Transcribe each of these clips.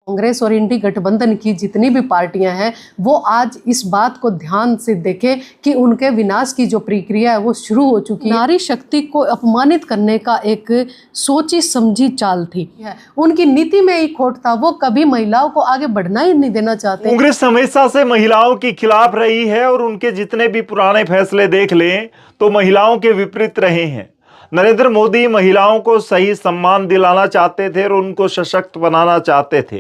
कांग्रेस और इंडी गठबंधन की जितनी भी पार्टियां हैं वो आज इस बात को ध्यान से देखें कि उनके विनाश की जो प्रक्रिया है वो शुरू हो चुकी है। नारी शक्ति को अपमानित करने का एक सोची समझी चाल थी। उनकी नीति में ही खोट था, वो कभी महिलाओं को आगे बढ़ना ही नहीं देना चाहते। कांग्रेस हमेशा से महिलाओं के खिलाफ रही है और उनके जितने भी पुराने फैसले देख लें तो महिलाओं के विपरीत रहे हैं। नरेंद्र मोदी महिलाओं को सही सम्मान दिलाना चाहते थे और उनको सशक्त बनाना चाहते थे,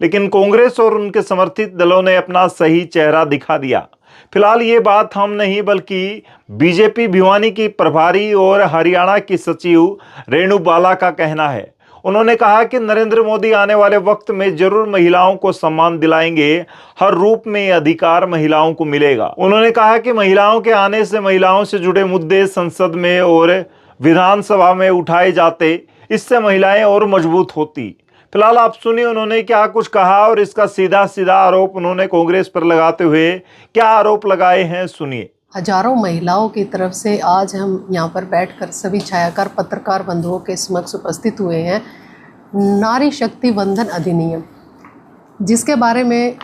लेकिन कांग्रेस और उनके समर्थित दलों ने अपना सही चेहरा दिखा दिया। फिलहाल ये बात हम नहीं बल्कि बीजेपी भिवानी की प्रभारी और हरियाणा की सचिव रेणु बाला का कहना है। उन्होंने कहा कि नरेंद्र मोदी आने वाले वक्त में जरूर महिलाओं को सम्मान दिलाएंगे, हर रूप में अधिकार महिलाओं को मिलेगा। उन्होंने कहा कि महिलाओं के आने से महिलाओं से जुड़े मुद्दे संसद में और विधानसभा में उठाए जाते, इससे महिलाएं और मजबूत होती। फिलहाल आप सुनिए उन्होंने क्या कुछ कहा और इसका सीधा सीधा आरोप उन्होंने कांग्रेस पर लगाते हुए क्या आरोप लगाए हैं, सुनिए। हजारों महिलाओं की तरफ से आज हम यहाँ पर बैठकर सभी छायाकार पत्रकार बंधुओं के समक्ष उपस्थित हुए हैं नारी शक्ति वंदन अधिनियम, जिसके बारे में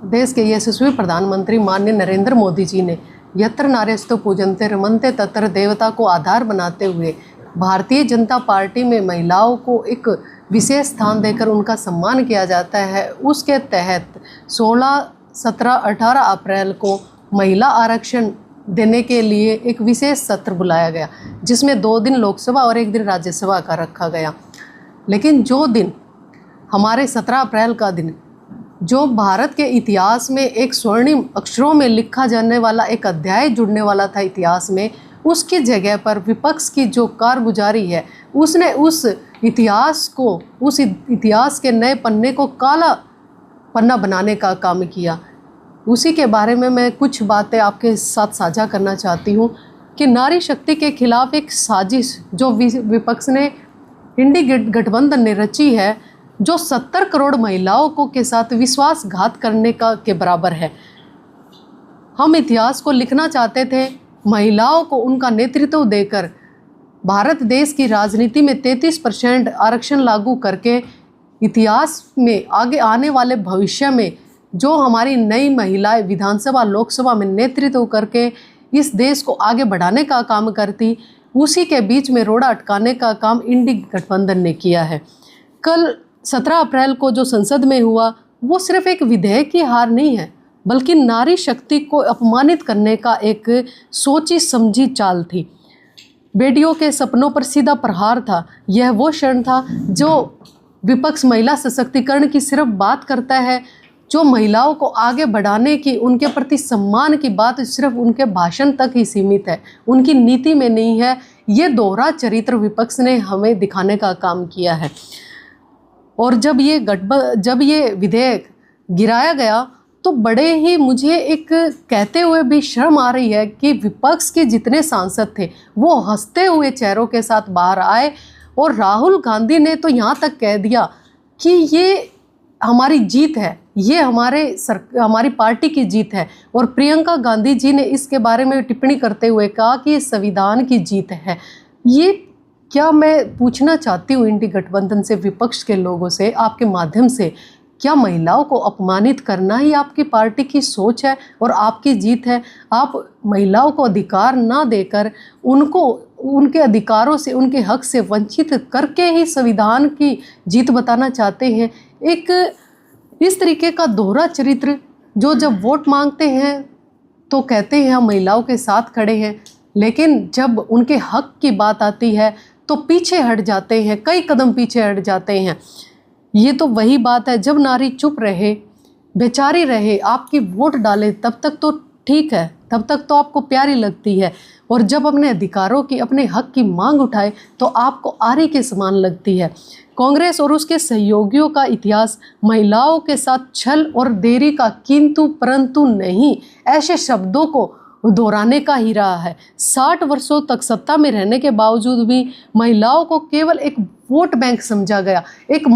देश के यशस्वी प्रधानमंत्री माननीय नरेंद्र मोदी जी ने यत्र नार्यस्तु पूजन्ते रमन्ते तत्र देवता को आधार बनाते हुए भारतीय जनता पार्टी में महिलाओं को एक विशेष स्थान देकर उनका सम्मान किया जाता है। उसके तहत 16, 17, 18 अप्रैल को महिला आरक्षण देने के लिए एक विशेष सत्र बुलाया गया, जिसमें 2 दिन लोकसभा और 1 दिन राज्यसभा का रखा गया। लेकिन जो दिन हमारे 17 अप्रैल का दिन, जो भारत के इतिहास में एक स्वर्णिम अक्षरों में लिखा जाने वाला एक अध्याय जुड़ने वाला था इतिहास में, उसकी जगह पर विपक्ष की जो कारगुजारी है उसने उस इतिहास के नए पन्ने को काला पन्ना बनाने का काम किया। उसी के बारे में मैं कुछ बातें आपके साथ साझा करना चाहती हूँ कि नारी शक्ति के खिलाफ एक साजिश जो विपक्ष ने इंडी गठबंधन ने रची है, जो 70 करोड़ महिलाओं को के साथ विश्वासघात करने का के बराबर है। हम इतिहास को लिखना चाहते थे, महिलाओं को उनका नेतृत्व देकर भारत देश की राजनीति में 33% आरक्षण लागू करके इतिहास में आगे आने वाले भविष्य में जो हमारी नई महिलाएं विधानसभा लोकसभा में नेतृत्व करके इस देश को आगे बढ़ाने का काम करती, उसी के बीच में रोड़ा अटकाने का काम इंडी गठबंधन ने किया है। कल 17 अप्रैल को जो संसद में हुआ वो सिर्फ एक विधेयक की हार नहीं है, बल्कि नारी शक्ति को अपमानित करने का एक सोची समझी चाल थी। बेटियों के सपनों पर सीधा प्रहार था। यह वो क्षण था जो विपक्ष महिला सशक्तिकरण की सिर्फ बात करता है, जो महिलाओं को आगे बढ़ाने की, उनके प्रति सम्मान की बात सिर्फ उनके भाषण तक ही सीमित है, उनकी नीति में नहीं है। ये दोहरा चरित्र विपक्ष ने हमें दिखाने का काम किया है। और जब ये विधेयक गिराया गया तो बड़े ही मुझे एक कहते हुए भी शर्म आ रही है कि विपक्ष के जितने सांसद थे वो हंसते हुए चेहरों के साथ बाहर आए और राहुल गांधी ने तो यहाँ तक कह दिया कि ये हमारी जीत है, ये हमारी पार्टी की जीत है। और प्रियंका गांधी जी ने इसके बारे में टिप्पणी करते हुए कहा कि ये संविधान की जीत है। ये क्या मैं पूछना चाहती हूँ इंडी गठबंधन से, विपक्ष के लोगों से, आपके माध्यम से, क्या महिलाओं को अपमानित करना ही आपकी पार्टी की सोच है और आपकी जीत है? आप महिलाओं को अधिकार ना देकर उनको उनके अधिकारों से, उनके हक से वंचित करके ही संविधान की जीत बताना चाहते हैं। एक इस तरीके का दोहरा चरित्र जो जब वोट मांगते हैं तो कहते हैं हम महिलाओं के साथ खड़े हैं, लेकिन जब उनके हक की बात आती है तो पीछे हट जाते हैं, कई कदम पीछे हट जाते हैं। ये तो वही बात है, जब नारी चुप रहे, बेचारी रहे, आपकी वोट डाले तब तक तो ठीक है, तब तक तो आपको प्यारी लगती है, और जब अपने अधिकारों की, अपने हक की मांग उठाए तो आपको आरी के समान लगती है। कांग्रेस और उसके सहयोगियों का इतिहास महिलाओं के साथ छल और देरी का किंतु परंतु नहीं ऐसे शब्दों को दोहराने का ही रहा है। 60 वर्षों तक सत्ता में रहने के बावजूद भी महिलाओं को केवल एक वोट बैंक समझा गया, एक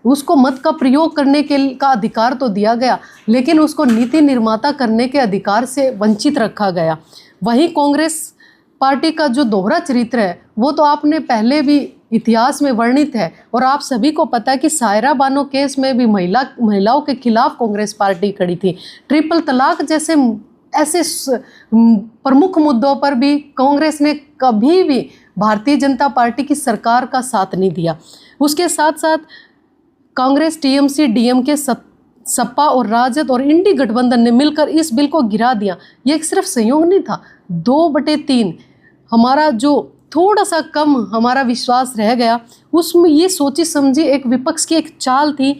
उसको मत का प्रयोग करने का अधिकार तो दिया गया, लेकिन उसको नीति निर्माता करने के अधिकार से वंचित रखा गया। वहीं कांग्रेस पार्टी का जो दोहरा चरित्र है वो तो आपने पहले भी इतिहास में वर्णित है। और आप सभी को पता है कि सायरा बानो केस में भी महिलाओं के खिलाफ कांग्रेस पार्टी खड़ी थी। ट्रिपल तलाक जैसे ऐसे प्रमुख मुद्दों पर भी कांग्रेस ने कभी भी भारतीय जनता पार्टी की सरकार का साथ नहीं दिया। उसके साथ साथ कांग्रेस, टीएमसी, डीएमके, सपा और राजद और इंडी गठबंधन ने मिलकर इस बिल को गिरा दिया। ये सिर्फ संयोग नहीं था, 2/3 हमारा जो थोड़ा सा कम हमारा विश्वास रह गया, उसमें ये सोची समझी एक विपक्ष की एक चाल थी।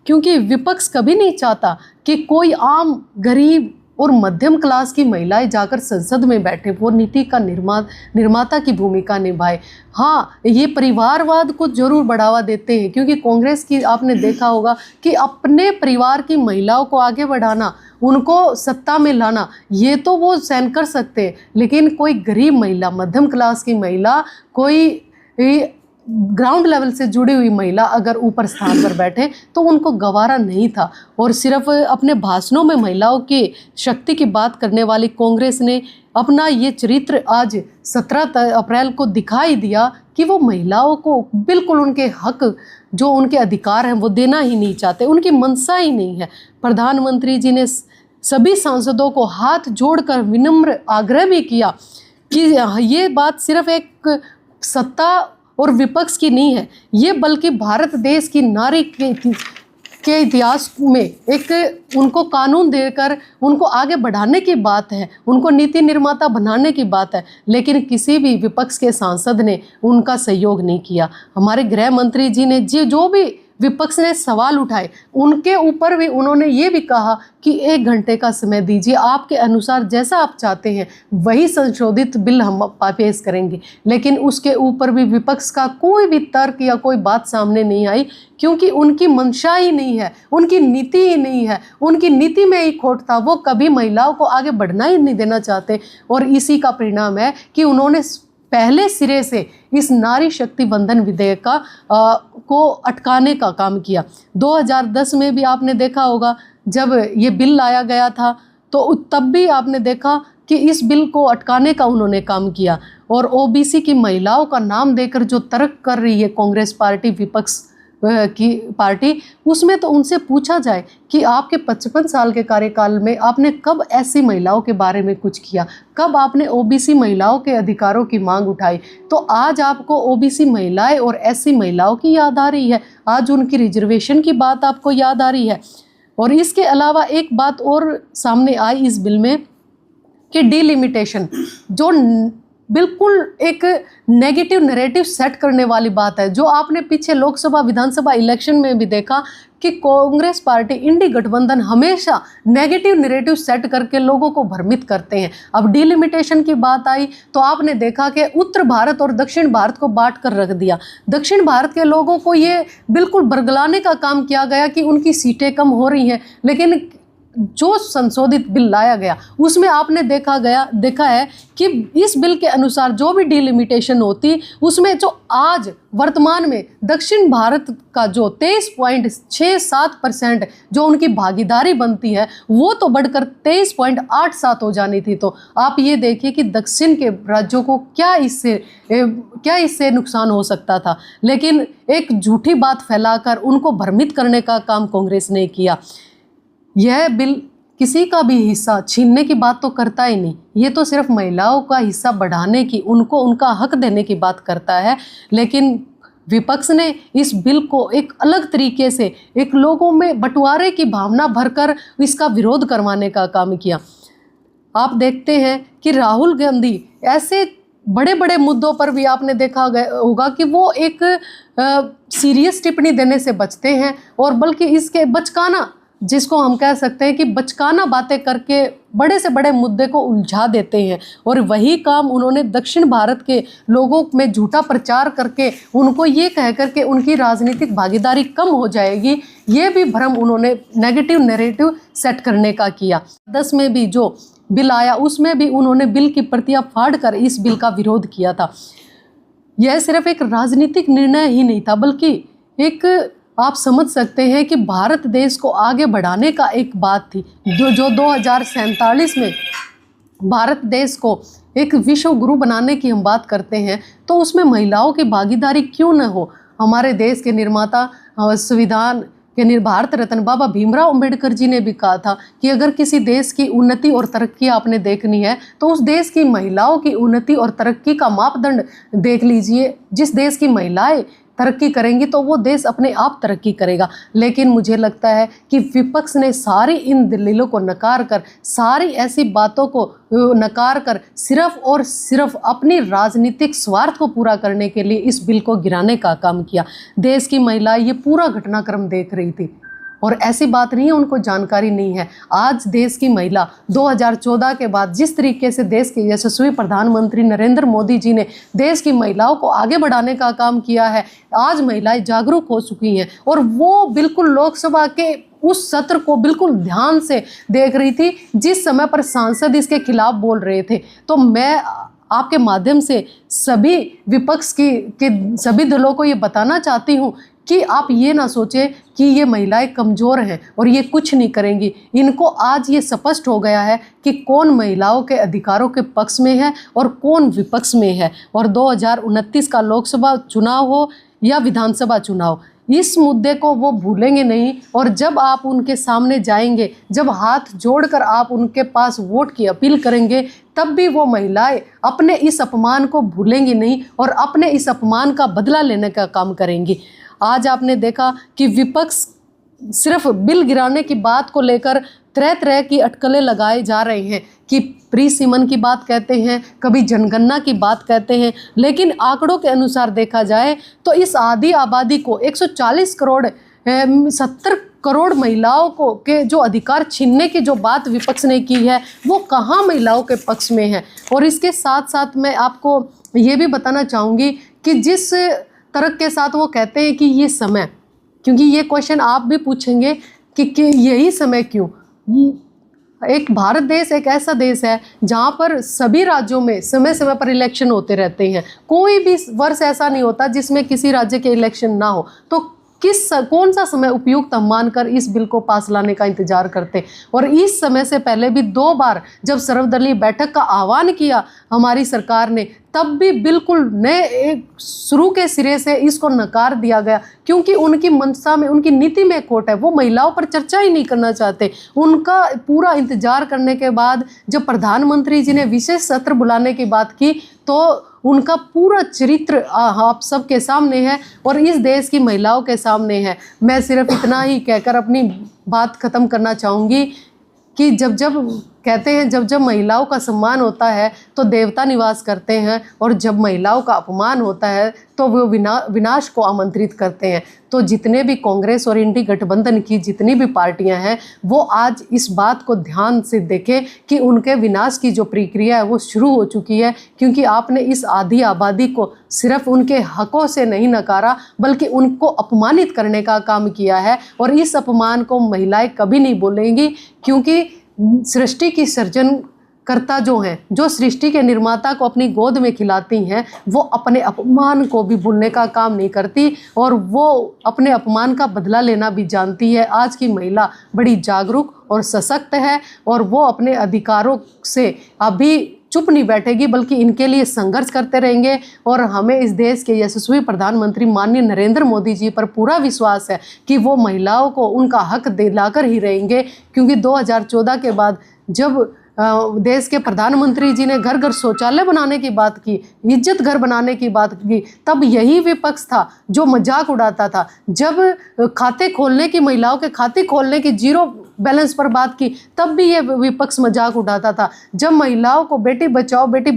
क्योंकि विपक्ष कभी नहीं चाहता कि कोई आम गरीब और मध्यम क्लास की महिलाएं जाकर संसद में बैठे, वो नीति का निर्माता की भूमिका निभाए। हाँ, ये परिवारवाद को जरूर बढ़ावा देते हैं, क्योंकि कांग्रेस की आपने देखा होगा कि अपने परिवार की महिलाओं को आगे बढ़ाना, उनको सत्ता में लाना, ये तो वो सहन कर सकते हैं, लेकिन कोई गरीब महिला, मध्यम क्लास की महिला, कोई ग्राउंड लेवल से जुड़ी हुई महिला अगर ऊपर स्थान पर बैठे तो उनको गवारा नहीं था। और सिर्फ अपने भाषणों में महिलाओं की शक्ति की बात करने वाली कांग्रेस ने अपना ये चरित्र आज 17 अप्रैल को दिखाई दिया कि वो महिलाओं को बिल्कुल उनके हक, जो उनके अधिकार हैं, वो देना ही नहीं चाहते, उनकी मंशा ही नहीं है। प्रधानमंत्री जी ने सभी सांसदों को हाथ जोड़कर विनम्र आग्रह भी किया कि ये बात सिर्फ एक सत्ता और विपक्ष की नहीं है, ये बल्कि भारत देश की नारी के इतिहास में एक उनको कानून देकर उनको आगे बढ़ाने की बात है, उनको नीति निर्माता बनाने की बात है। लेकिन किसी भी विपक्ष के सांसद ने उनका सहयोग नहीं किया। हमारे गृह मंत्री जी ने जो भी विपक्ष ने सवाल उठाए, उनके ऊपर भी उन्होंने ये भी कहा कि 1 घंटे का समय दीजिए, आपके अनुसार जैसा आप चाहते हैं वही संशोधित बिल हम पेश करेंगे। लेकिन उसके ऊपर भी विपक्ष का कोई भी तर्क या कोई बात सामने नहीं आई, क्योंकि उनकी मंशा ही नहीं है, उनकी नीति ही नहीं है, उनकी नीति में ही खोट था। वो कभी महिलाओं को आगे बढ़ना ही नहीं देना चाहते। और इसी का परिणाम है कि उन्होंने पहले सिरे से इस नारी शक्ति वंदन विधेयक को अटकाने का काम किया। 2010 में भी आपने देखा होगा जब ये बिल लाया गया था, तो तब भी आपने देखा कि इस बिल को अटकाने का उन्होंने काम किया। और ओबीसी की महिलाओं का नाम देकर जो तर्क कर रही है कांग्रेस पार्टी, विपक्ष की पार्टी, उसमें तो उनसे पूछा जाए कि आपके 55 साल के कार्यकाल में आपने कब ऐसी महिलाओं के बारे में कुछ किया, कब आपने ओबीसी महिलाओं के अधिकारों की मांग उठाई। तो आज आपको ओबीसी महिलाएं और ऐसी महिलाओं की याद आ रही है, आज उनकी रिजर्वेशन की बात आपको याद आ रही है। और इसके अलावा एक बात और सामने आई इस बिल में कि डिलिमिटेशन, जो बिल्कुल एक नेगेटिव नैरेटिव सेट करने वाली बात है, जो आपने पीछे लोकसभा विधानसभा इलेक्शन में भी देखा कि कांग्रेस पार्टी, इंडी गठबंधन हमेशा नेगेटिव नैरेटिव सेट करके लोगों को भ्रमित करते हैं। अब डिलिमिटेशन की बात आई तो आपने देखा कि उत्तर भारत और दक्षिण भारत को बांट कर रख दिया। दक्षिण भारत के लोगों को ये बिल्कुल बरगलाने का काम किया गया कि उनकी सीटें कम हो रही हैं। लेकिन जो संशोधित बिल लाया गया उसमें आपने देखा है कि इस बिल के अनुसार जो भी डिलिमिटेशन होती, उसमें जो आज वर्तमान में दक्षिण भारत का जो 23.67% जो उनकी भागीदारी बनती है, वो तो बढ़कर 23.87 हो जानी थी। तो आप ये देखिए कि दक्षिण के राज्यों को क्या इससे नुकसान हो सकता था। लेकिन एक झूठी बात फैलाकर उनको भ्रमित करने का काम कांग्रेस ने किया। यह बिल किसी का भी हिस्सा छीनने की बात तो करता ही नहीं, ये तो सिर्फ महिलाओं का हिस्सा बढ़ाने की, उनको उनका हक देने की बात करता है। लेकिन विपक्ष ने इस बिल को एक अलग तरीके से एक लोगों में बंटवारे की भावना भरकर इसका विरोध करवाने का काम किया। आप देखते हैं कि राहुल गांधी ऐसे बड़े बड़े मुद्दों पर भी आपने देखा होगा कि वो एक सीरियस टिप्पणी देने से बचते हैं, और बल्कि इसके बचकाना, जिसको हम कह सकते हैं कि बचकाना बातें करके बड़े से बड़े मुद्दे को उलझा देते हैं। और वही काम उन्होंने दक्षिण भारत के लोगों में झूठा प्रचार करके उनको ये कह करके उनकी राजनीतिक भागीदारी कम हो जाएगी, ये भी भ्रम उन्होंने नेगेटिव नैरेटिव सेट करने का किया। 10 में भी जो बिल आया उसमें भी उन्होंने बिल की प्रतियां फाड़कर इस बिल का विरोध किया था। यह सिर्फ एक राजनीतिक निर्णय ही नहीं था, बल्कि एक आप समझ सकते हैं कि भारत देश को आगे बढ़ाने का एक बात थी, जो 2047 में भारत देश को एक विश्व गुरु बनाने की हम बात करते हैं तो उसमें महिलाओं की भागीदारी क्यों न हो। हमारे देश के निर्माता, संविधान के भारत रत्न बाबा भीमराव अंबेडकर जी ने भी कहा था कि अगर किसी देश की उन्नति और तरक्की आपने देखनी है तो उस देश की महिलाओं की उन्नति और तरक्की का मापदंड देख लीजिए। जिस देश की महिलाएं तरक्की करेंगी तो वो देश अपने आप तरक्की करेगा। लेकिन मुझे लगता है कि विपक्ष ने सारी इन दलीलों को नकार कर, सारी ऐसी बातों को नकार कर सिर्फ और सिर्फ अपनी राजनीतिक स्वार्थ को पूरा करने के लिए इस बिल को गिराने का काम किया। देश की महिलाएं ये पूरा घटनाक्रम देख रही थी और ऐसी बात नहीं है उनको जानकारी नहीं है। आज देश की महिला 2014 के बाद जिस तरीके से देश के यशस्वी प्रधानमंत्री नरेंद्र मोदी जी ने देश की महिलाओं को आगे बढ़ाने का काम किया है, आज महिलाएं जागरूक हो चुकी हैं और वो बिल्कुल लोकसभा के उस सत्र को बिल्कुल ध्यान से देख रही थी जिस समय पर सांसद इसके खिलाफ बोल रहे थे। तो मैं आपके माध्यम से सभी विपक्ष के सभी दलों को ये बताना चाहती हूँ कि आप ये ना सोचें कि ये महिलाएं कमज़ोर हैं और ये कुछ नहीं करेंगी। इनको आज ये स्पष्ट हो गया है कि कौन महिलाओं के अधिकारों के पक्ष में है और कौन विपक्ष में है। और 2029 का लोकसभा चुनाव हो या विधानसभा चुनाव, इस मुद्दे को वो भूलेंगे नहीं। और जब आप उनके सामने जाएंगे, जब हाथ जोड़कर आप उनके पास वोट की अपील करेंगे, तब भी वो महिलाएं अपने इस अपमान को भूलेंगी नहीं और अपने इस अपमान का बदला लेने का काम करेंगी। आज आपने देखा कि विपक्ष सिर्फ बिल गिराने की बात को लेकर तरह तरह की अटकलें लगाए जा रहे हैं कि प्री सीमन की बात कहते हैं, कभी जनगणना की बात कहते हैं। लेकिन आंकड़ों के अनुसार देखा जाए तो इस आधी आबादी को 140 करोड़ 70 करोड़ महिलाओं को के जो अधिकार छीनने की जो बात विपक्ष ने की है वो कहाँ महिलाओं के पक्ष में है। और इसके साथ साथ मैं आपको ये भी बताना चाहूँगी कि जिस तर्क के साथ वो कहते हैं कि ये समय, क्योंकि ये क्वेश्चन आप भी पूछेंगे कि यही समय क्यों। एक भारत देश एक ऐसा देश है जहाँ पर सभी राज्यों में समय समय पर इलेक्शन होते रहते हैं। कोई भी वर्ष ऐसा नहीं होता जिसमें किसी राज्य के इलेक्शन ना हो। तो कौन सा समय उपयुक्त हम मानकर इस बिल को पास लाने का इंतजार करते। और इस समय से पहले भी 2 बार जब सर्वदलीय बैठक का आह्वान किया हमारी सरकार ने, तब भी बिल्कुल नए शुरू के सिरे से इसको नकार दिया गया, क्योंकि उनकी मंशा में, उनकी नीति में खोट है। वो महिलाओं पर चर्चा ही नहीं करना चाहते। उनका पूरा इंतजार करने के बाद जब प्रधानमंत्री जी ने विशेष सत्र बुलाने की बात की तो उनका पूरा चरित्र आप सबके सामने है और इस देश की महिलाओं के सामने है। मैं सिर्फ इतना ही कहकर अपनी बात ख़त्म करना चाहूँगी कि जब कहते हैं जब महिलाओं का सम्मान होता है तो देवता निवास करते हैं और जब महिलाओं का अपमान होता है तो वो विनाश को आमंत्रित करते हैं। तो जितने भी कांग्रेस और इंडी गठबंधन की जितनी भी पार्टियां हैं वो आज इस बात को ध्यान से देखें कि उनके विनाश की जो प्रक्रिया है वो शुरू हो चुकी है, क्योंकि आपने इस आधी आबादी को सिर्फ उनके हकों से नहीं नकारा बल्कि उनको अपमानित करने का काम किया है। और इस अपमान को महिलाएं कभी नहीं बोलेंगी, क्योंकि सृष्टि की सृजनकर्ता जो हैं, जो सृष्टि के निर्माता को अपनी गोद में खिलाती हैं, वो अपने अपमान को भी भूलने का काम नहीं करती और वो अपने अपमान का बदला लेना भी जानती है। आज की महिला बड़ी जागरूक और सशक्त है और वो अपने अधिकारों से अभी चुप नहीं बैठेगी बल्कि इनके लिए संघर्ष करते रहेंगे। और हमें इस देश के यशस्वी प्रधानमंत्री माननीय नरेंद्र मोदी जी पर पूरा विश्वास है कि वो महिलाओं को उनका हक दिलाकर ही रहेंगे, क्योंकि 2014 के बाद जब देश के प्रधानमंत्री जी ने घर घर शौचालय बनाने की बात की, इज्जत घर बनाने की बात की, तब यही विपक्ष था जो मजाक उड़ाता था। जब खाते खोलने की, महिलाओं के खाते खोलने की जीरो बैलेंस पर बात की, तब भी ये विपक्ष मजाक उड़ाता था। जब महिलाओं को बेटी बचाओ बेटी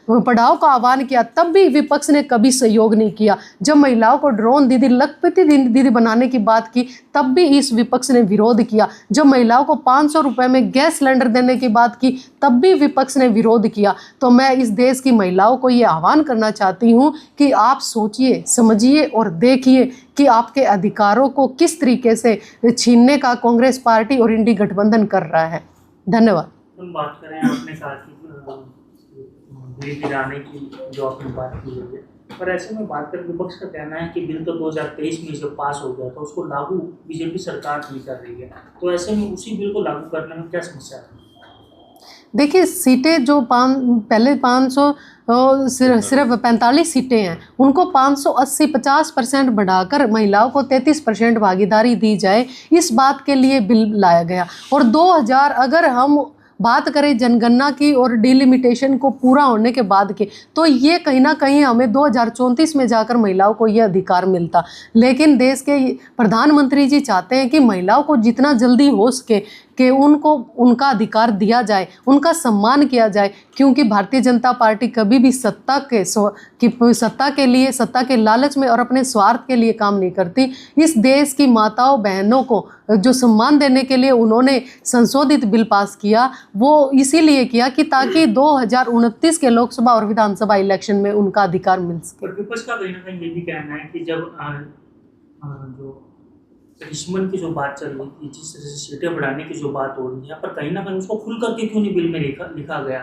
पढ़ाओ का आह्वान किया, तब भी विपक्ष ने कभी सहयोग नहीं किया। जब महिलाओं को ड्रोन दीदी, लखपति दीदी बनाने की बात की, तब भी इस विपक्ष ने विरोध किया। जब महिलाओं को 500 रुपये में गैस सिलेंडर देने की बात की, तब भी विपक्ष ने विरोध किया। तो मैं इस देश की महिलाओं को ये आह्वान करना चाहती हूँ कि आप सोचिए, समझिए और देखिए कि आपके अधिकारों को किस तरीके से छीनने का कांग्रेस पार्टी और इंडी गठबंधन कर रहा है। धन्यवाद। हम बात करें, आपने कहा कि बिल गिराने की जो आपने बात की है, पर ऐसे में बात करें, विपक्ष का कहना है कि बिल तो 2023 में जब पास हो गया तो उसको लागू बीजेपी सरकार नहीं कर रही है, तो ऐसे में उसी बिल को लागू करने में क्या समस्या है? देखिए सीटें जो पहले 500 सिर्फ 45 सीटें हैं, उनको 580 50% बढ़ाकर महिलाओं को 33% भागीदारी दी जाए, इस बात के लिए बिल लाया गया। और 2000 अगर हम बात करें जनगणना की और डिलिमिटेशन को पूरा होने के बाद के, तो ये कहीं ना कहीं हमें 2034 में जाकर महिलाओं को ये अधिकार मिलता। लेकिन देश के प्रधानमंत्री जी चाहते हैं कि महिलाओं को जितना जल्दी हो सके कि उनको उनका अधिकार दिया जाए, उनका सम्मान किया जाए, क्योंकि भारतीय जनता पार्टी कभी भी सत्ता के लिए, सत्ता के लालच में और अपने स्वार्थ के लिए काम नहीं करती। इस देश की माताओं बहनों को जो सम्मान देने के लिए उन्होंने संशोधित बिल पास किया, वो इसीलिए किया कि ताकि 2029 के लोकसभा और विधानसभा इलेक्शन में उनका अधिकार मिल सके। विपक्ष का कहीं ना कहीं ये भी कहना है कि जब जो करिश्मन की जो बात चल रही थी, जिस तरह से सीटें बढ़ाने की जो बात हो रही है, पर कहीं ना कहीं उसको खुल करके क्यों नहीं बिल में लिखा गया?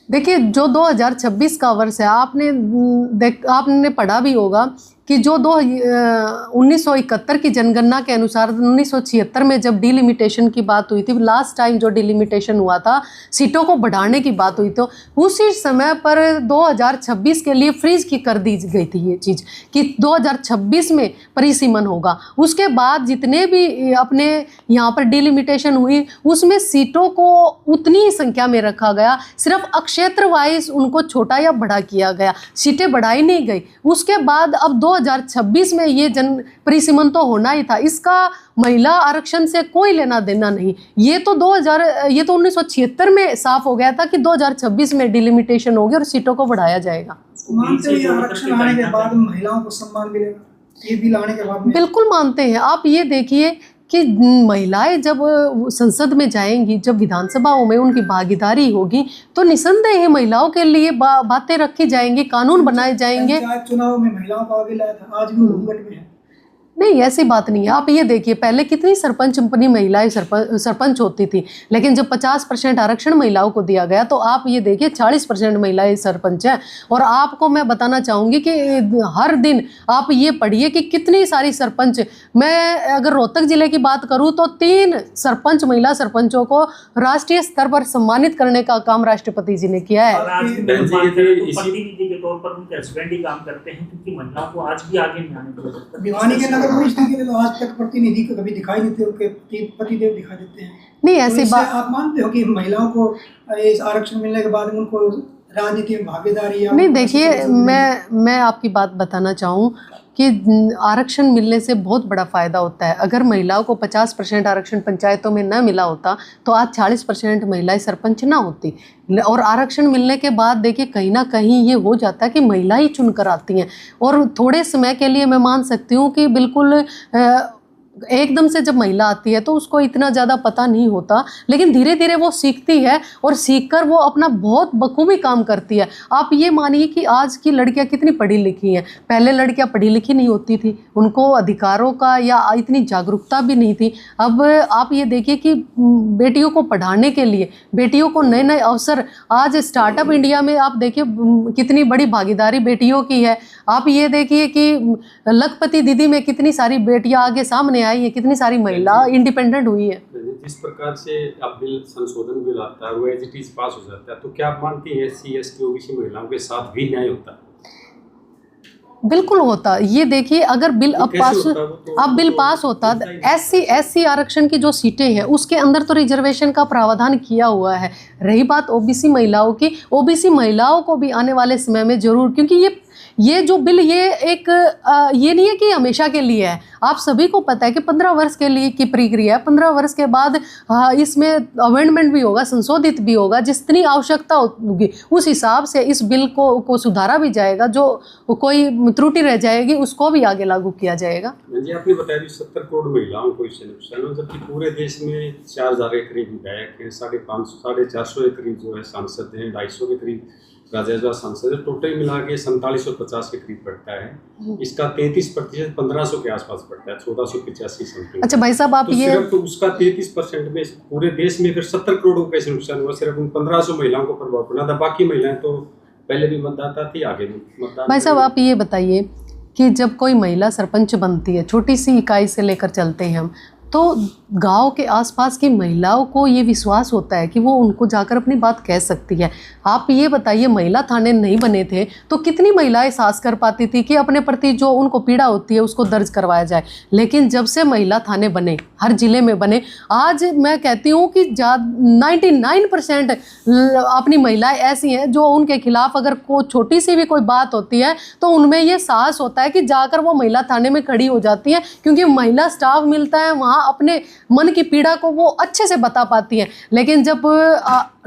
देखिए, जो 2026 का वर्ष है, आपने पढ़ा भी होगा कि जो 1971 की जनगणना के अनुसार 1976 में जब डिलिमिटेशन की बात हुई थी, लास्ट टाइम जो डिलिमिटेशन हुआ था, सीटों को बढ़ाने की बात हुई, तो उसी समय पर 2026 के लिए फ्रीज की कर दी गई थी ये चीज़ कि 2026 में परिसीमन होगा। उसके बाद जितने भी अपने यहाँ पर डिलिमिटेशन हुई, उसमें सीटों को उतनी ही संख्या में रखा गया, सिर्फ अक्षेत्र वाइज उनको छोटा या बड़ा किया गया, सीटें बढ़ाई नहीं गई। उसके बाद अब 2026 में ये जन परिसीमन तो होना ही था, इसका महिला आरक्षण से कोई लेना देना नहीं। ये तो 1976 में साफ हो गया था कि 2026 में डिलिमिटेशन होगी और सीटों को बढ़ाया जाएगा। मानते हैं ये आरक्षण आने के बाद महिलाओं को सम्मान मिलेगा, ये बिल आने के बाद में? बिल्कुल मानते हैं। आप ये देखिए कि महिलाएं जब संसद में जाएंगी, जब विधानसभाओं में उनकी भागीदारी होगी, तो निसंदेह ही महिलाओं के लिए बातें रखी जाएंगी, कानून बनाए जाएंगे। चुनाव में महिलाओं को आगे लाया था, आज भी घूंघट में है। नहीं, ऐसी बात नहीं है। आप ये देखिए, पहले कितनी सरपंच अपनी महिलाएं सरपंच होती थी, लेकिन जब 50% आरक्षण महिलाओं को दिया गया, तो आप ये देखिए 40% महिलाएं सरपंच हैं। और आपको मैं बताना चाहूँगी कि हर दिन आप ये पढ़िए कि कितनी सारी सरपंच, मैं अगर रोहतक जिले की बात करूँ तो 3 सरपंच, महिला सरपंचों को राष्ट्रीय स्तर पर सम्मानित करने का काम राष्ट्रपति जी ने किया है। प्रतिनिधि के तौर पर उनके हस्बैंड ही काम करते हैं, क्योंकि महिलाओं को आज भी आगे नहीं आने दिया। भिवानी के तो आज तक प्रतिनिधि को कभी दिखाई देते, उनके पतिदेव दिखाई देते हैं। नहीं, ऐसी बात आप मानते हो कि महिलाओं को इस आरक्षण मिलने के बाद उनको राजनीति में भागीदारी? नहीं, देखिए, मैं आपकी बात बताना चाहूँ कि आरक्षण मिलने से बहुत बड़ा फ़ायदा होता है। अगर महिलाओं को 50% आरक्षण पंचायतों में न मिला होता, तो आज 40% महिलाएं सरपंच ना होती। और आरक्षण मिलने के बाद देखिए, कहीं ना कहीं ये हो जाता है कि महिला ही चुनकर आती हैं। और थोड़े समय के लिए मैं मान सकती हूँ कि बिल्कुल एकदम से जब महिला आती है तो उसको इतना ज़्यादा पता नहीं होता, लेकिन धीरे धीरे वो सीखती है और सीखकर वो अपना बहुत बखूबी काम करती है। आप ये मानिए कि आज की लड़कियां कितनी पढ़ी लिखी हैं। पहले लड़कियां पढ़ी लिखी नहीं होती थी, उनको अधिकारों का या इतनी जागरूकता भी नहीं थी। अब आप ये देखिए कि बेटियों को पढ़ाने के लिए, बेटियों को नए नए अवसर, आज स्टार्टअप इंडिया में आप देखिए कितनी बड़ी भागीदारी बेटियों की है। आप ये देखिए कि लखपति दीदी में कितनी सारी बेटियां आगे सामने आई है, कितनी सारी महिला इंडिपेंडेंट हुई है। जिस प्रकार से अब बिल संशोधन बिल आता है, वो एज इट इज पास हो जाता है, तो क्या आप मानती हैं SC ST OBC महिलाओं के साथ भी न्याय होता है? बिल्कुल होता। ये देखिए, अगर बिल बिल पास होता, SC आरक्षण की जो सीटें हैं उसके अंदर तो रिजर्वेशन का प्रावधान किया हुआ है। रही बात OBC महिलाओं की, OBC महिलाओं को भी आने वाले समय में जरूर, क्योंकि ये जो बिल ये नहीं है कि हमेशा के लिए है। आप सभी को पता है कि 15 वर्ष के लिए की प्रक्रिया है। 15 वर्ष के बाद इसमें अमेंडमेंट भी होगा, संशोधित भी होगा, जितनी आवश्यकता होगी उस हिसाब से इस बिल को सुधारा भी जाएगा। जो कोई त्रुटि रह जाएगी उसको भी आगे लागू किया जाएगा। जी, आपने बताया 70 करोड़ महिलाओं को इससे नुकसान हो, जबकि पूरे देश में 4000 के करीब विधायक हैं, 550 450 के करीब जो है सांसद हैं, 250 के करीब राज्यसभा सांसद है, टोटल मिला के 4750 के करीब पड़ता है। इसका 33% 1500 के आसपास पड़ता है, 1485 समथिंग। अच्छा भाई साहब, आप ये सिर्फ उसका 33% में पूरे देश में फिर 70 करोड़ को कैसे नुकसान हुआ? सिर्फ उन 1500 महिलाओं को प्रभाव पड़ा था, बाकी महिलाएं तो पहले भी मतदाता थी, आगे भी मतदाता। भाई साहब, आप ये बताइए कि जब कोई महिला सरपंच बनती है, छोटी सी इकाई से लेकर चलते हैं हम, तो गांव के आसपास की महिलाओं को ये विश्वास होता है कि वो उनको जाकर अपनी बात कह सकती है। आप ये बताइए, महिला थाने नहीं बने थे तो कितनी महिलाएं साहस कर पाती थी कि अपने प्रति जो उनको पीड़ा होती है उसको दर्ज करवाया जाए। लेकिन जब से महिला थाने बने, हर जिले में बने, आज मैं कहती हूँ कि 99% अपनी महिलाएं ऐसी हैं जो उनके खिलाफ अगर छोटी सी भी कोई बात होती है तो उनमें ये साहस होता है कि जाकर वो महिला थाने में खड़ी हो जाती है, क्योंकि महिला स्टाफ मिलता है वहाँ, अपने मन की पीड़ा को वो अच्छे से बता पाती है। लेकिन जब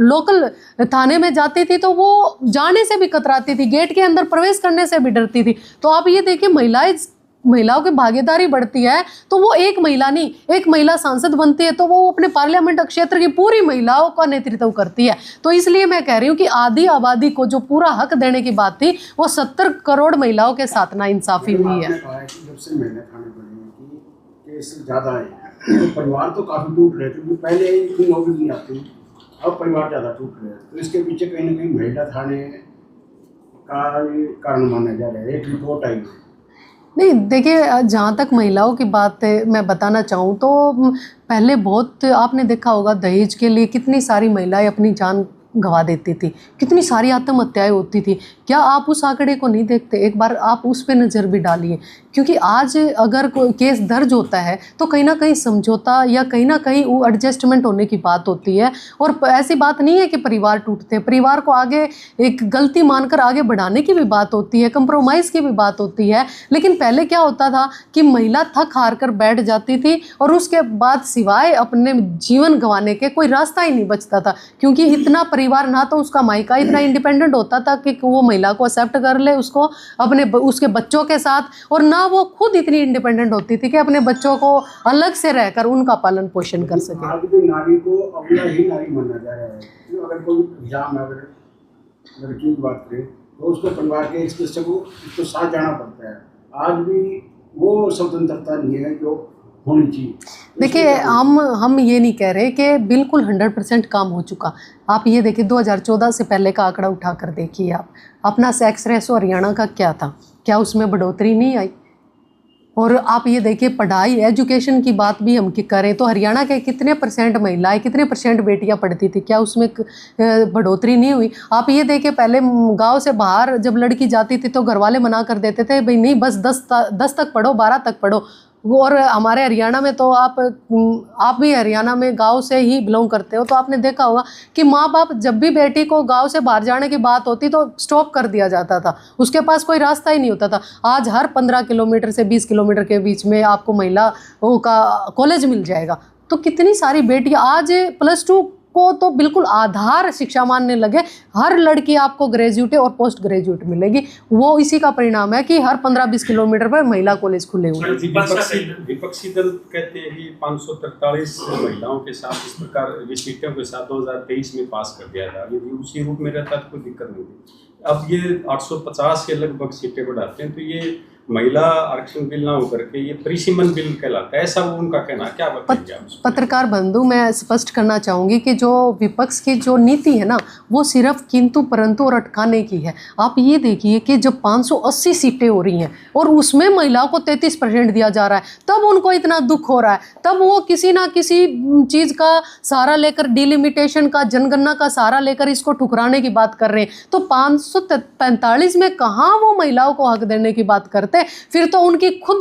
लोकल थाने में जाती थी तो वो जाने से भी कतराती थी, गेट के अंदर प्रवेश करने से भी डरती थी। तो आप ये देखिए, महिलाओं की भागीदारी बढ़ती है तो वो एक महिला नहीं, एक महिला सांसद बनती है तो वो अपने पार्लियामेंट क्षेत्र की पूरी महिलाओं का नेतृत्व करती है। तो इसलिए मैं कह रही हूँ कि आधी आबादी को जो पूरा हक देने की बात थी वो 70 करोड़ महिलाओं के साथ नाइंसाफी हुई है। जब से महिला थाने बने हैं कि केस ज़्यादा है, तो परिवार तो काफ़ी टूट रहे थे, पहले इतनी नौकरी नहीं आती, अब परिवार ज़्यादा टूट रहे हैं। तो इसके पीछे कहीं ना कहीं महिला थाने का कारण माना जा रहा है। एक रिपोर्ट आई है। नहीं, देखिए, जहाँ तक महिलाओं की बात है मैं बताना चाहूँ तो पहले बहुत आपने देखा होगा दहेज के लिए कितनी सारी महिलाएं अपनी जान गंवा देती थी, कितनी सारी आत्महत्याएं होती थी। क्या आप उस आंकड़े को नहीं देखते? एक बार आप उस पे नज़र भी डालिए, क्योंकि आज अगर कोई केस दर्ज होता है तो कहीं ना कहीं समझौता या कहीं ना कहीं वो एडजस्टमेंट होने की बात होती है। और ऐसी बात नहीं है कि परिवार टूटते हैं, परिवार को आगे एक गलती मानकर आगे बढ़ाने की भी बात होती है, कंप्रोमाइज़ की भी बात होती है। लेकिन पहले क्या होता था कि महिला थक हार कर बैठ जाती थी और उसके बाद सिवाय अपने जीवन गंवाने के कोई रास्ता ही नहीं बचता था, क्योंकि इतना परिवार ना तो उसका मायका इतना इंडिपेंडेंट होता था कि वो महिला को एक्सेप्ट कर ले उसको अपने उसके बच्चों के साथ, और ना वो खुद इतनी इंडिपेंडेंट होती थी कि अपने बच्चों को अलग से रहकर उनका पालन पोषण कर सके। आज भी नारी को अबला ही नारी माना जा रहा है। अगर कोई इल्जाम है, अगर लड़की की बात करें तो उसको परिवार के एक सदस्य को उसको साथ जाना पड़ता है। आज भी वो स्वतंत्रता नहीं है जो होनी चाहिए। देखिए, हम ये नहीं कह रहे कि बिल्कुल 100% काम हो चुका। आप ये देखिए 2014 से पहले का आंकड़ा उठा कर देखिए, आप अपना सेक्स रेशो हरियाणा का क्या था, क्या उसमें बढ़ोतरी नहीं आई? और आप ये देखिए पढ़ाई एजुकेशन की बात भी हम करें तो हरियाणा के कितने % महिलाएं, कितने % बेटियां पढ़ती थी, क्या उसमें बढ़ोतरी नहीं हुई? आप ये देखिए पहले गांव से बाहर जब लड़की जाती थी तो घर वाले मना कर देते थे, भाई नहीं बस 10 तक पढ़ो, 12 तक पढ़ो। और हमारे हरियाणा में तो आप भी हरियाणा में गांव से ही बिलोंग करते हो, तो आपने देखा होगा कि माँ बाप जब भी बेटी को गांव से बाहर जाने की बात होती तो स्टॉप कर दिया जाता था, उसके पास कोई रास्ता ही नहीं होता था। आज हर 15 किलोमीटर से 20 किलोमीटर के बीच में आपको महिलाओं का कॉलेज मिल जाएगा। तो कितनी सारी बेटियां आज +2 को तो बिल्कुल आधार शिक्षा मानने लगे। हर लड़की आपको ग्रेजुएट और पोस्ट ग्रेजुएट मिलेगी। वो इसी का परिणाम है कि हर 15-20 किलोमीटर पर महिला कॉलेज खुले हुए हैं। विपक्षी दल कहते हैं कि 543 महिलाओं के साथ इस प्रकार सीटों के साथ 2023 में पास कर दिया था। यदि उसी रूप में रहता तो कोई दिक्कत नहीं थी। अब ये 850 के लगभग सीटें बढ़ाते हैं, तो ये महिला आरक्षण बिल ना होकर के ये परिसीमन बिल कहलाता है, ऐसा वो उनका कहना। क्या बताएंगे आप? पत्रकार बंधु, मैं स्पष्ट करना चाहूँगी कि जो विपक्ष की जो नीति है ना, वो सिर्फ किंतु परंतु और अटकाने की है। आप ये देखिए कि जब 580 सीटें हो रही हैं और उसमें महिलाओं को 33% दिया जा रहा है, तब उनको इतना दुख हो रहा है। तब वो किसी ना किसी चीज़ का सहारा लेकर, डिलिमिटेशन का, जनगणना का सहारा लेकर इसको ठुकराने की बात कर रहे हैं। तो 545 में कहाँ वो महिलाओं को हक देने की बात करते, फिर तो उनकी खुद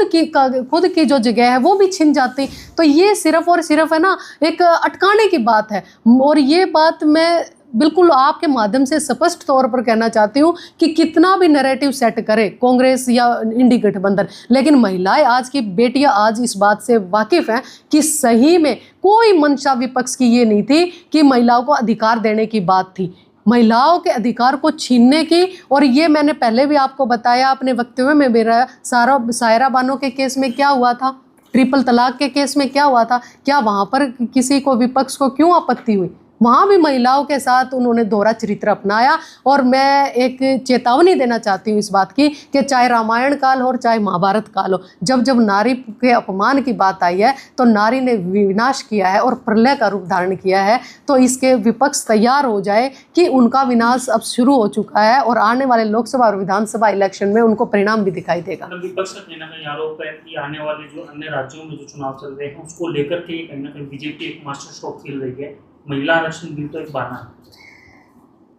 की जो जगह है वो भी छिन जाती। तो ये सिर्फ और सिर्फ है ना एक अटकाने की बात है। और ये बात मैं बिल्कुल आपके माध्यम से स्पष्ट तौर पर कहना चाहती हूँ कि कितना भी नैरेटिव सेट करे कांग्रेस या इंडी गठबंधन, लेकिन महिलाएं, आज की बेटियां आज इस बात से वाकिफ हैं कि सही में कोई मंशा विपक्ष की ये नहीं थी कि महिलाओं को अधिकार देने की बात थी, महिलाओं के अधिकार को छीनने की। और ये मैंने पहले भी आपको बताया अपने वक्तव्य में, मेरा सायरा बानो के केस में क्या हुआ था, ट्रिपल तलाक के केस में क्या हुआ था, क्या वहाँ पर किसी को विपक्ष को क्यों आपत्ति हुई? वहाँ भी महिलाओं के साथ उन्होंने दोहरा चरित्र अपनाया। और मैं एक चेतावनी देना चाहती हूँ इस बात की कि चाहे रामायण काल हो और चाहे महाभारत काल हो, जब जब नारी के अपमान की बात आई है तो नारी ने विनाश किया है और प्रलय का रूप धारण किया है। तो इसके विपक्ष तैयार हो जाए कि उनका विनाश अब शुरू हो चुका है और आने वाले लोकसभा और विधानसभा इलेक्शन में उनको परिणाम भी दिखाई देगा। विपक्ष का कहीं ना कहीं आरोप है कि आने वाले जो अन्य राज्यों में जो चुनाव चल रहे हैं उसको लेकर के कहीं ना कहीं बीजेपी एक मास्टर स्ट्रोक खेल रही है। महिला आरक्षण बिल तो एक बहाना है।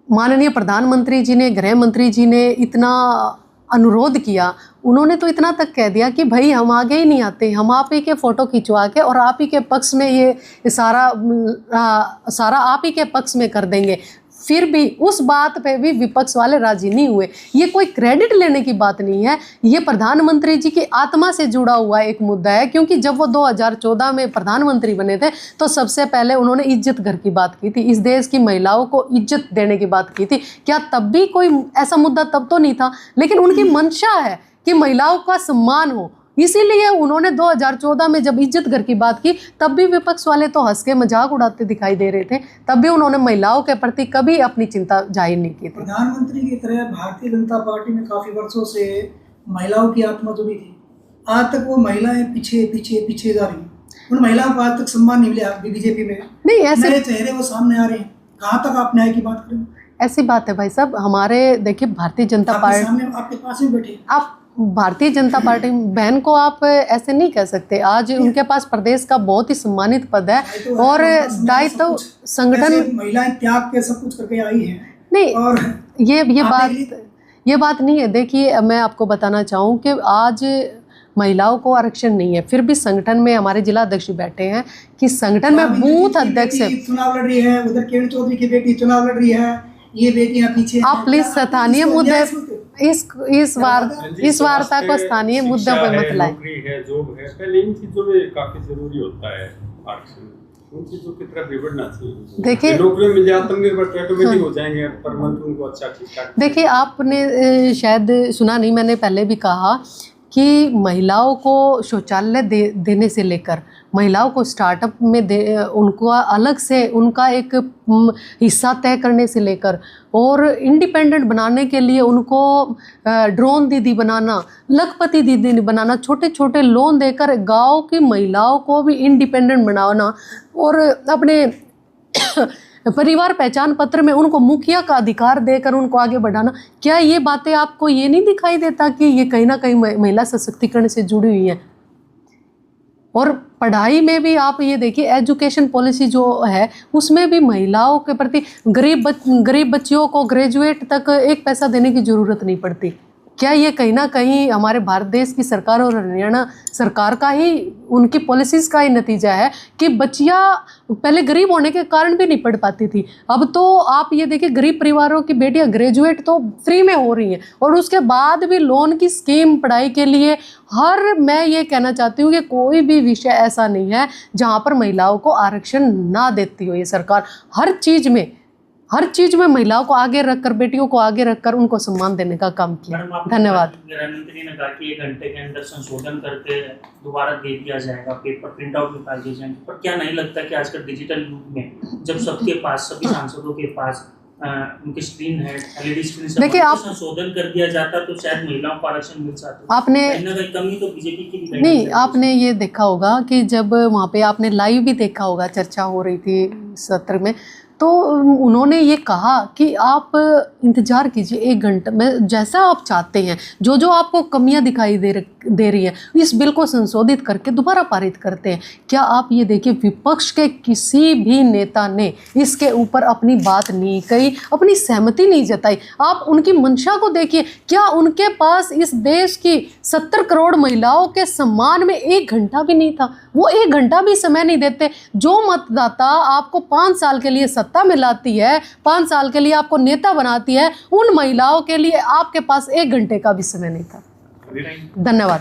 माननीय प्रधानमंत्री जी ने, गृह मंत्री जी ने इतना अनुरोध किया, उन्होंने तो इतना तक कह दिया कि भाई हम आगे ही नहीं आते, हम आप ही के फ़ोटो खिंचवा के और आप ही के पक्ष में ये सारा आप ही के पक्ष में कर देंगे। फिर भी उस बात पे भी विपक्ष वाले राजी नहीं हुए। ये कोई क्रेडिट लेने की बात नहीं है, ये प्रधानमंत्री जी की आत्मा से जुड़ा हुआ एक मुद्दा है। क्योंकि जब वो 2014 में प्रधानमंत्री बने थे तो सबसे पहले उन्होंने इज्जत घर की बात की थी, इस देश की महिलाओं को इज्जत देने की बात की थी। क्या तब भी कोई ऐसा मुद्दा तब तो नहीं था, लेकिन उनकी मंशा है कि महिलाओं का सम्मान हो, इसीलिए उन्होंने 2014 में जब इज्जत घर की बात की तब भी विपक्ष वाले तो हंस के मजाक उड़ाते दिखाई दे रहे थे। तब भी उन्होंने महिलाओं के प्रति कभी अपनी चिंता जाहिर नहीं की थी। प्रधानमंत्री की तरह भारतीय जनता पार्टी में काफी वर्षों से महिलाओं की आत्मा जुड़ी थी। आज तक वो महिलाएं पीछे पीछे पीछे जा रही हैं। उन महिलाओं को आज तक सम्मान नहीं मिला बीजेपी में। नहीं, ऐसे नए चेहरे वो सामने आ रहे हैं। कहाँ तक आप न्याय की बात करें? ऐसी बात है भाई साहब, हमारे देखिए भारतीय जनता पार्टी सामने आपके पास में बैठे, आप भारतीय जनता पार्टी बहन को आप ऐसे नहीं कह सकते। आज उनके पास प्रदेश का बहुत ही सम्मानित पद है और दायित्व संगठन, महिलाएं त्याग के सब कुछ करके आई हैं। नहीं, और ये बात नहीं है। देखिए मैं आपको बताना चाहूँ कि आज महिलाओं को आरक्षण नहीं है, फिर भी संगठन में हमारे जिला अध्यक्ष बैठे हैं कि संगठन में बूथ अध्यक्ष है, चुनाव लड़ रही है, उधर किरण चौधरी की बेटी चुनाव लड़ रही है, ये बेटियां पीछे। आप प्लीज स्थानीय मुद्दे इस वार्ता को स्थानीय मुद्दों पर मत लाएं। नौकरी है, जॉब है, पहले इन चीजों में काफी जरूरी होता है आरक्षण। उन चीजों की तरफ बढ़ना चाहिए। देखिए नौकरी मिल जाए आत्मनिर्भर ऑटोमेटिक हो जाएंगे, पर मंत्रियों को अच्छा ठीक। देखिए आपने शायद सुना नहीं, मैंने पहले भी कहा कि महिलाओं को शौचालय देने से लेकर महिलाओं को स्टार्टअप में उनको अलग से उनका एक हिस्सा तय करने से लेकर और इंडिपेंडेंट बनाने के लिए उनको ड्रोन दीदी बनाना, लखपति दीदी बनाना, छोटे छोटे लोन देकर गांव की महिलाओं को भी इंडिपेंडेंट बनाना और अपने परिवार पहचान पत्र में उनको मुखिया का अधिकार देकर उनको आगे बढ़ाना। क्या ये बातें आपको ये नहीं दिखाई देता कि ये कहीं ना कहीं महिला सशक्तिकरण से जुड़ी हुई हैं? और पढ़ाई में भी आप ये देखिए, एजुकेशन पॉलिसी जो है उसमें भी महिलाओं के प्रति गरीब बच्चियों को ग्रेजुएट तक एक पैसा देने की ज़रूरत नहीं पड़ती। क्या ये कहीं ना कहीं हमारे भारत देश की सरकार और हरियाणा सरकार का ही, उनकी पॉलिसीज का ही नतीजा है कि बच्चियां पहले गरीब होने के कारण भी नहीं पढ़ पाती थी, अब तो आप ये देखिए गरीब परिवारों की बेटियां ग्रेजुएट तो फ्री में हो रही हैं और उसके बाद भी लोन की स्कीम पढ़ाई के लिए। मैं ये कहना चाहती हूँ कि कोई भी विषय ऐसा नहीं है जहाँ पर महिलाओं को आरक्षण ना देती हो ये सरकार। हर चीज में महिलाओं को आगे रखकर, बेटियों को आगे रखकर उनको सम्मान देने का काम किया। धन्यवाद। गृहमंत्री ने कहा कि 1 घंटे के अंदर संशोधन करके दोबारा दे दिया जाएगा, पेपर प्रिंट आउट निकाल दिए जाएंगे, पर क्या नहीं लगता कि आजकल डिजिटल युग में जब सबके पास, सभी सांसदों के पास उनकी स्क्रीन है, LED स्क्रीन से देखिए, आप संशोधन कर दिया जाता तो शायद महिलाओं को आरक्षण मिल सकता। आपने कमी तो बीजेपी की नहीं, आपने ये देखा होगा कि जब वहाँ पे आपने लाइव भी देखा होगा, चर्चा हो रही थी सत्र में, तो उन्होंने ये कहा कि आप इंतज़ार कीजिए 1 घंटा में, जैसा आप चाहते हैं, जो आपको कमियां दिखाई दे रही हैं इस बिल को संशोधित करके दोबारा पारित करते हैं। क्या आप ये देखिए, विपक्ष के किसी भी नेता ने इसके ऊपर अपनी बात नहीं कही, अपनी सहमति नहीं जताई। आप उनकी मंशा को देखिए, क्या उनके पास इस देश की 70 करोड़ महिलाओं के सम्मान में 1 घंटा भी नहीं था? वो 1 घंटा भी समय नहीं देते। जो मतदाता आपको 5 साल के लिए सत्ता में लाती है, 5 साल के लिए आपको नेता बनाती है, उन महिलाओं के लिए आपके पास 1 घंटे का भी समय नहीं था। धन्यवाद।